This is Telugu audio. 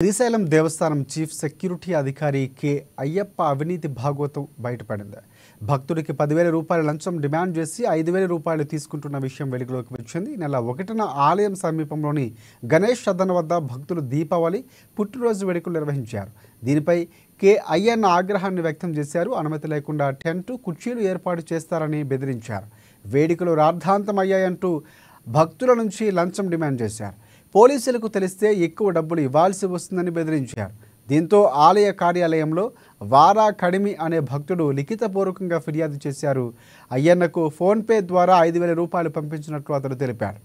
శ్రీశైలం దేవస్థానం చీఫ్ సెక్యూరిటీ అధికారి కె అయ్యప్ప అవినీతి భాగవతం బయటపడింది. భక్తుడికి 10,000 రూపాయల లంచం డిమాండ్ చేసి 5,000 రూపాయలు తీసుకుంటున్న విషయం వెలుగులోకి వచ్చింది. నెల 1న ఆలయం సమీపంలోని గణేష్ సదన్ వద్ద భక్తులు దీపావళి పుట్టినరోజు వేడుకలు నిర్వహించారు. దీనిపై కె అయ్యన్న ఆగ్రహాన్ని వ్యక్తం చేశారు. అనుమతి లేకుండా టెంటు కుర్చీలు ఏర్పాటు చేస్తారని బెదిరించారు. వేడుకలు రాద్ధాంతమయ్యాయంటూ భక్తుల నుంచి లంచం డిమాండ్ చేశారు. పోలీసులకు తెలిస్తే ఎక్కువ డబ్బులు ఇవ్వాల్సి వస్తుందని బెదిరించారు. దీంతో ఆలయ కార్యాలయంలో వారా కడిమి అనే భక్తుడు లిఖితపూర్వకంగా ఫిర్యాదు చేశారు. అయ్యన్నకు ఫోన్పే ద్వారా 5,000 రూపాయలు పంపించినట్లు అతడు తెలిపాడు.